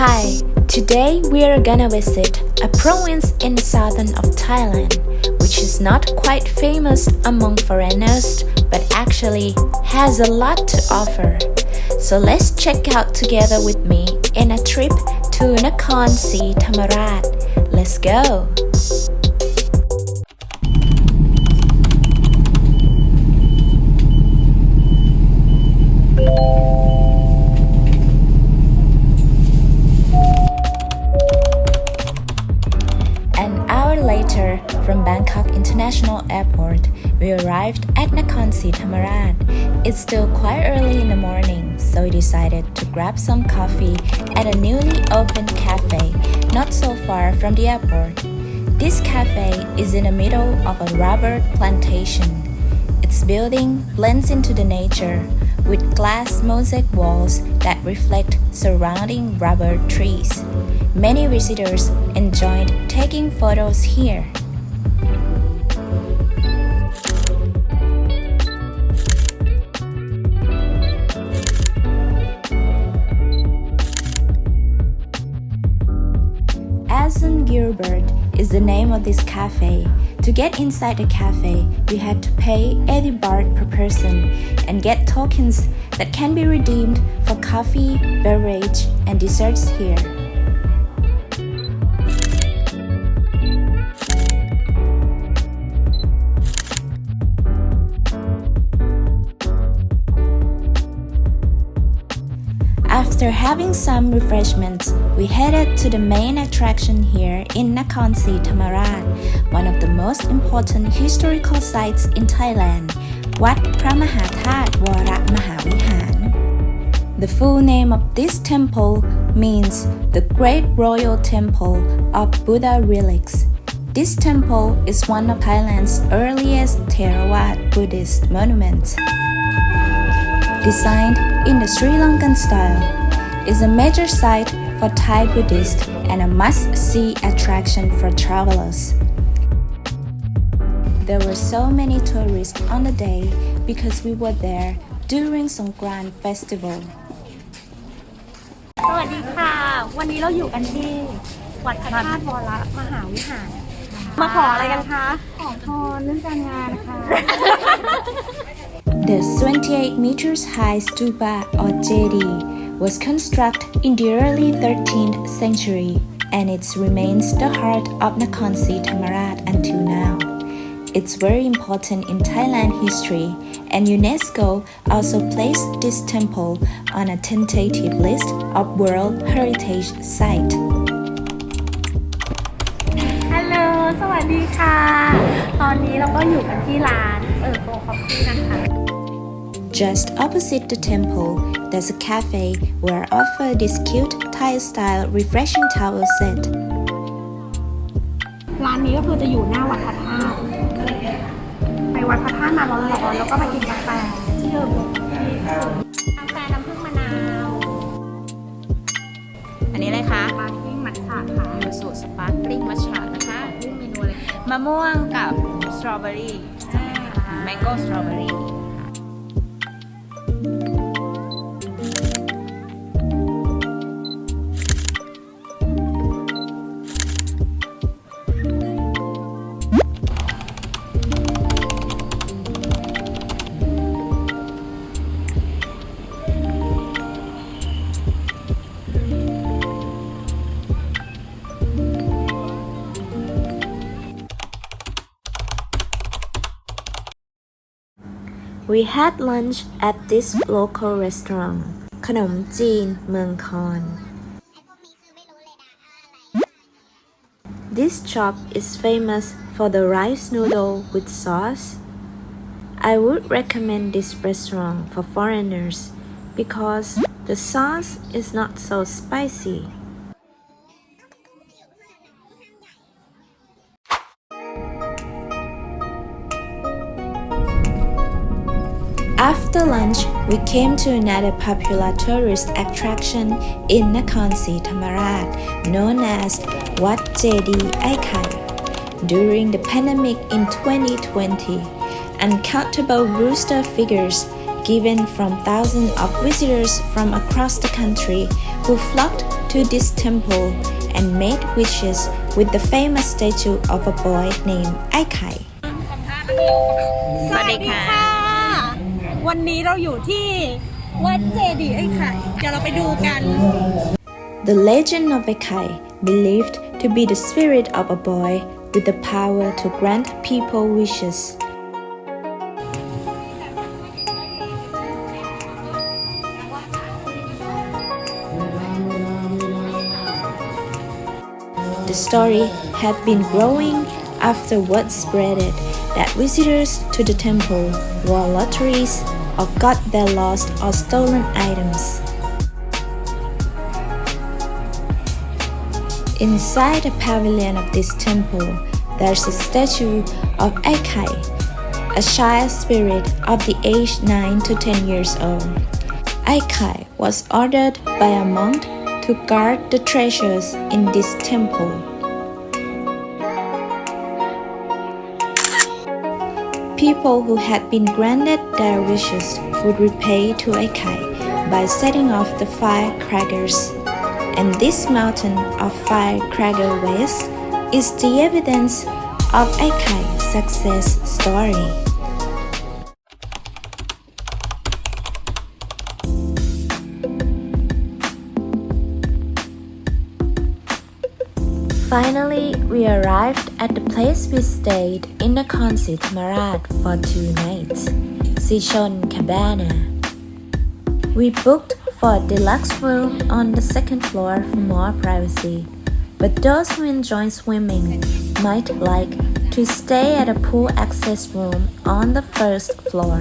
Hi, today we are gonna visit a province in the southern of Thailand, which is not quite famous among foreigners, but actually has a lot to offer. So let's check out together with me in a trip to Nakhon Sri Thammarat. Let's go! Later, from Bangkok International Airport, we arrived at Nakhon Sri Thammarat. It's still quite early in the morning, so we decided to grab some coffee at a newly opened cafe not so far from the airport. This cafe is in the middle of a rubber plantation. Its building blends into the nature with glass mosaic walls that reflect surrounding rubber trees. Many visitors enjoyed taking photos here. Asen Gilbert is the name of this cafe. To get inside the cafe, we had to pay 80 baht per person and get tokens that can be redeemed for coffee, beverage, and desserts here. After having some refreshments, we headed to the main attraction here in Nakhon Sri Thammarat, one of the most important historical sites in Thailand, Wat Phra Maha That Wara Mahavihar. The full name of this temple means the Great Royal Temple of Buddha Relics. This temple is one of Thailand's earliest Theravada Buddhist monuments. Designed in the Sri Lankan style, is a major site for Thai Buddhists and a must-see attraction for travelers. There were so many tourists on the day because we were there during Songkran Festival. สวัสดีค่ะ วันนี้เราอยู่กันที่วัดพระธาตุวรมหาวิหารมาขออะไรกันคะขอพรเรื่องการงานค่ะ The 28 meters high stupa or jedi was constructed in the early 13th century and it remains the heart of Nakhon Sri Thammarat until now. It's very important in Thailand history and UNESCO also placed this temple on a tentative list of World Heritage Site. Hello สวัสดีค่ะ ตอนนี้เราก็อยู่กันที่ร้านโกคอฟฟี่นะคะ Just opposite the temple, there's a cafe where I offer this cute Thai-style refreshing towel set. ร้านนี้ก็คือจะอยู่หน้าวัดพระธาตุไปวัดพระธาตุมาร้อนๆแล้วก็มากินกาแฟที่เดิมกาแฟน้ำผึ้งมะนาว อันนี้อะไรคะ สปาร์คลิ่งมัทฉะค่ะ ยูสุสปาร์คลิ่งมัทฉะนะคะเมนูอะไรมะม่วงกับสตรอเบอรี่แมงโก้สตรอเบอรี่ We had lunch at this local restaurant, ขนมจีนเมืองคอน This shop is famous for the rice noodle with sauce. I would recommend this restaurant for foreigners because the sauce is not so spicy. After lunch, we came to another popular tourist attraction in Nakhon Sri Thammarat, known as Wat Jedi Aikai. During the pandemic in 2020, uncountable rooster figures given from thousands of visitors from across the country who flocked to this temple and made wishes with the famous statue of a boy named Ai Khai. สวัสดีค่ะ วันนี้เราอยู่ที่วัดเจดีย์ไอ้ไข่เดี๋ยวเราไปดูกัน The legend of Ai Khai, believed to be the spirit of a boy with the power to grant people wishes. The story had been growing after word spreaded that visitors to the temple won lotteries or got their lost or stolen items. Inside the pavilion of this temple, there's a statue of Ai Khai, a child spirit of the age 9 to 10 years old. Ai Khai was ordered by a monk to guard the treasures in this temple. People who had been granted their wishes would repay to Ai Khai by setting off the firecrackers. And this mountain of firecracker waste is the evidence of Ai Khai's success story. Finally, we arrived at the place we stayed in Nakhon Sri Thammarat for 2 nights, Sichon Cabana. We booked for a deluxe room on the second floor for more privacy, but those who enjoy swimming might like to stay at a pool access room on the first floor.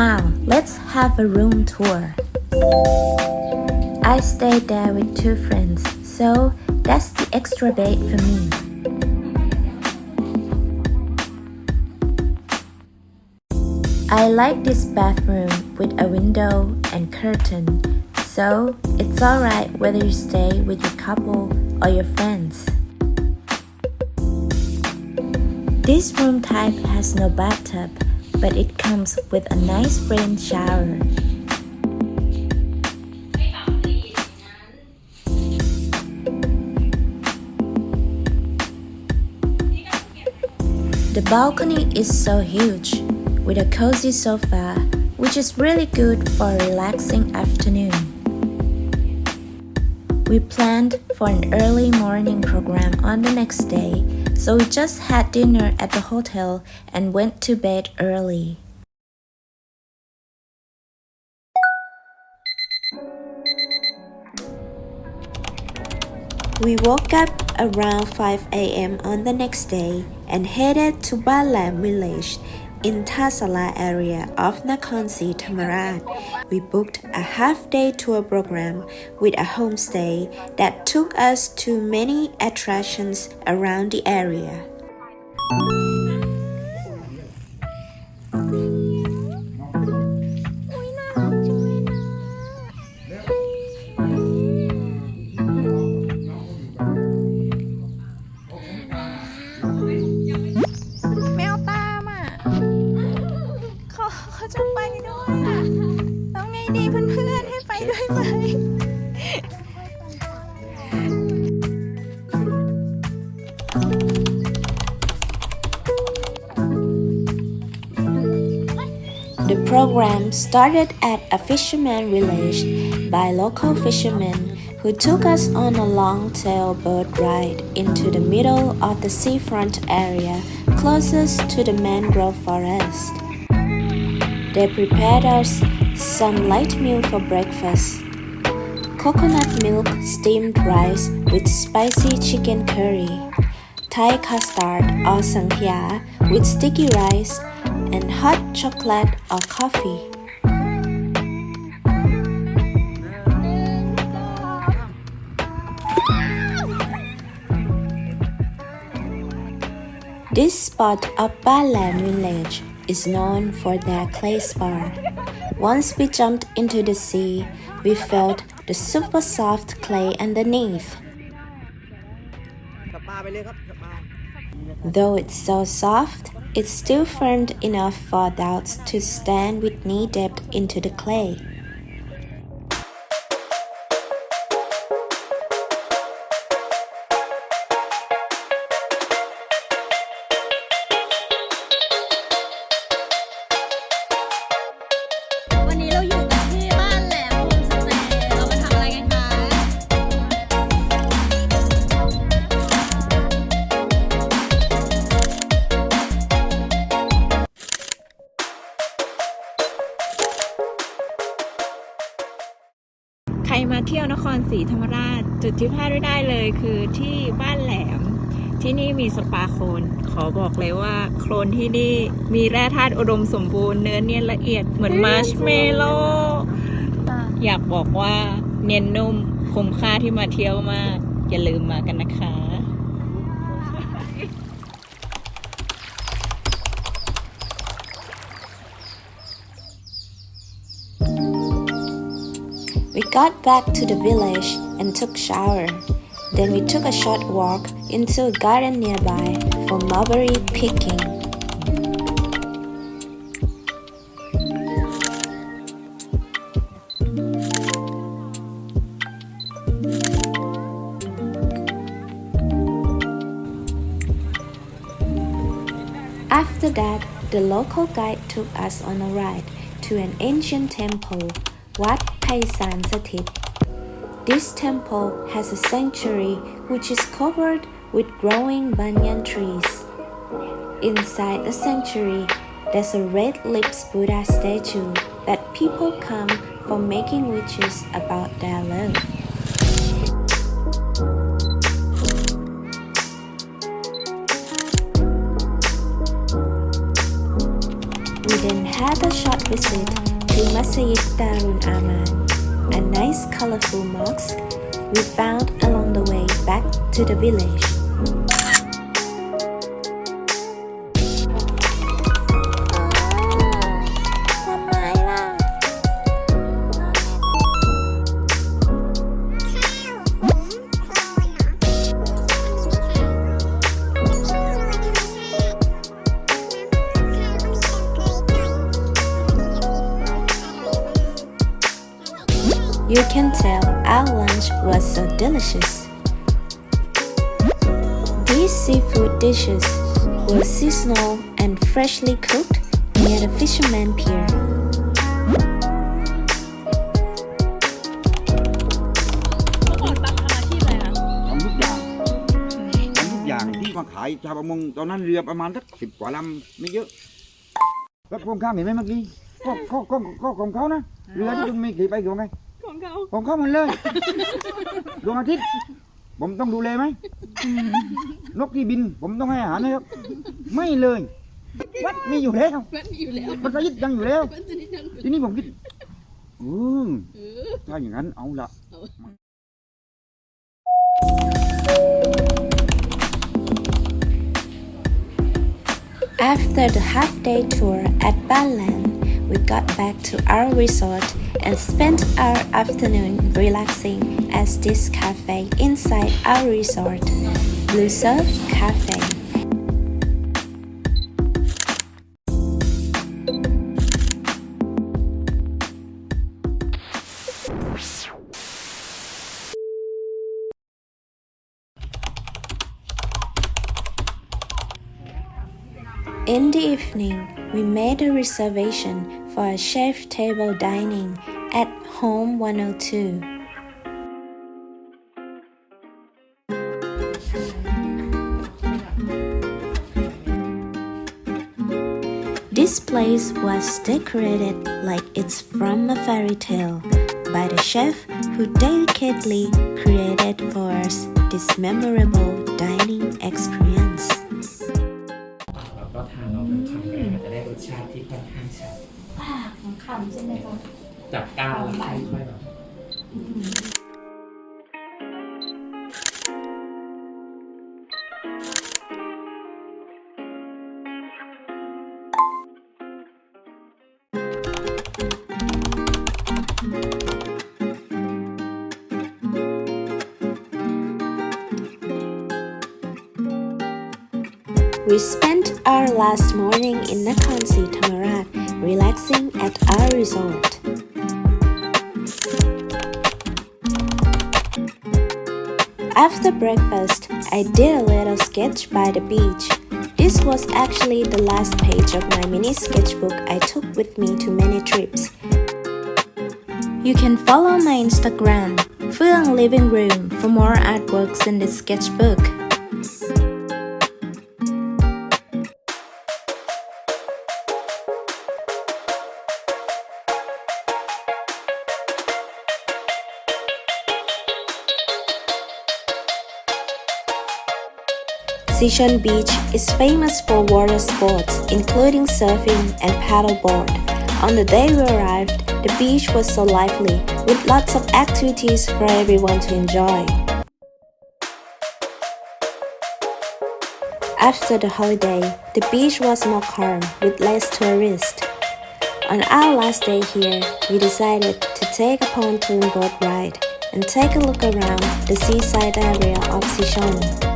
Now, let's have a room tour. I stayed there with 2 friends, so that's the extra bed for me. I like this bathroom with a window and curtain, so it's alright whether you stay with your couple or your friends. This room type has no bathtub, but it comes with a nice rain shower. The balcony is so huge, with a cozy sofa, which is really good for a relaxing afternoon. We planned for an early morning program on the next day, so we just had dinner at the hotel and went to bed early. We woke up around 5 a.m. on the next day and headed to Ba Lam village in Thasala area of Nakhon Sri Thammarat. We booked a half-day tour program with a homestay that took us to many attractions around the area. The program started at a fisherman village by local fishermen who took us on a long-tail boat ride into the middle of the seafront area closest to the mangrove forest. They prepared us some light meal for breakfast: coconut milk steamed rice with spicy chicken curry, Thai custard or sankhya with sticky rice, and hot chocolate or coffee. This spot of Ba Lam village is known for their clay spar. Once we jumped into the sea, we felt the super soft clay underneath. Though it's so soft, it's still firm enough for adults to stand with knee depth into the clay. ใครมาเที่ยวนครศรีธรรมราชจุดที่พลาดไม่ได้เลยคือที่บ้านแหลมที่นี่มีสปาโคลนขอบอกเลยว่าโคลนที่นี่มีแร่ธาตุอุดมสมบูรณ์เนื้อเนียนละเอียดเหมือนมาร์ชเมลโล่อยากบอกว่าเนียนนุ่มคุ้มค่าที่มาเที่ยวมากอย่าลืมมากันนะคะ We got back to the village and took shower. Then we took a short walk into a garden nearby for mulberry picking. After that, the local guide took us on a ride to an ancient temple, Wat Paisan Sathit. This temple has a sanctuary which is covered with growing banyan trees. Inside the sanctuary, there's a red lips Buddha statue that people come for making wishes about their love. We then had a short visit to Masjid Darul Aman, a nice colorful mosque we found along the way back to the village. 'You can tell our lunch was so delicious. These seafood dishes were seasonal and freshly cooked near the fisherman pier. ทำทุกอย่างที่มาขายชาวประมงตอนนั้นเรือประมาณสัก10 กว่าลำไม่เยอะแล้วกองข้ามเห็นไหมเมื่อกี้ก็ของเขานะเรือที่คุณมีขี่ไปของไงของเขาหมดเลยดวงอาทิตย์ผมต้องดูแลไหมนกที่บินผมต้องให้อาหารนะครับไม่เลยวัดมีอยู่แล้วมันสยิดยังอยู่แล้วทีนี้ผมคิดถ้าอย่างนั้นเอาละ After the half-day tour at Banlan, we got back to our resort and spent our afternoon relaxing at this cafe inside our resort, Blue Surf Cafe. In the evening, we made a reservation for a chef table dining at Home 102. This place was decorated like it's from a fairy tale by the chef who delicately created for us this memorable dining experience. ก็ทานเราเป็นคำแรกจะได้รสชาติที่ค่อนข้างชัดของคำใช่ไหมคะ จับก้าวแล้วค่อยๆแบบ We spent our last morning in Nakhon Sri Thammarat relaxing at our resort. After breakfast, I did a little sketch by the beach. This was actually the last page of my mini sketchbook I took with me to many trips. You can follow my Instagram, Feunk'sLeavingRoom, for more artworks in this sketchbook. Sichuan Beach is famous for water sports, including surfing and paddleboard. On the day we arrived, the beach was so lively, with lots of activities for everyone to enjoy. After the holiday, the beach was more calm with less tourists. On our last day here, we decided to take a pontoon boat ride and take a look around the seaside area of Sichuan.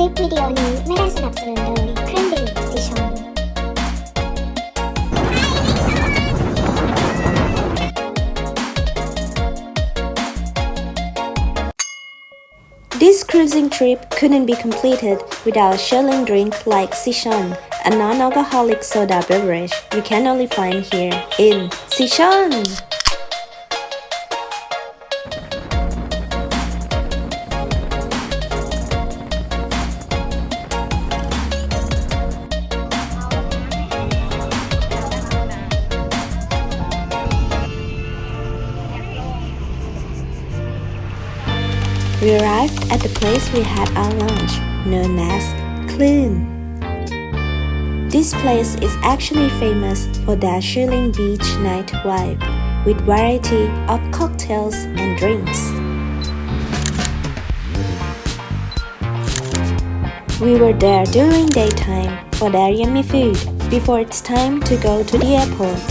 คลิปวิดีโอนี้ไม่ได้สนับสนุนโดยเครื่องดื่มซิชอน This cruising trip couldn't be completed without a chilling drink like Sichuan, a non-alcoholic soda beverage you can only find here in Sichuan. We arrived at the place we had our lunch, known as Kloon. This place is actually famous for their chilling beach night vibe, with variety of cocktails and drinks. We were there during daytime for their yummy food before it's time to go to the airport.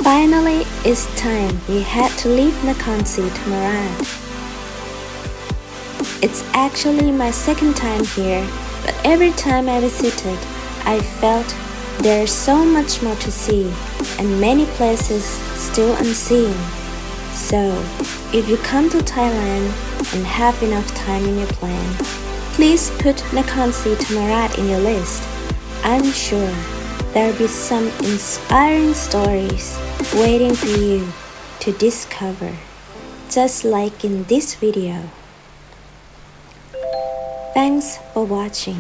Finally, it's time. We had to leave Nakhon Sri Thammarat. It's actually my second time here, but every time I visited, I felt there's so much more to see and many places still unseen. So, if you come to Thailand and have enough time in your plan, please put Nakhon Sri Thammarat in your list. I'm sure there'll be some inspiring stories waiting for you to discover, just like in this video. Thanks for watching.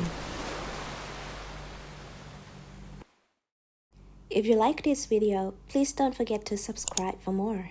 If you like this video, please don't forget to subscribe for more.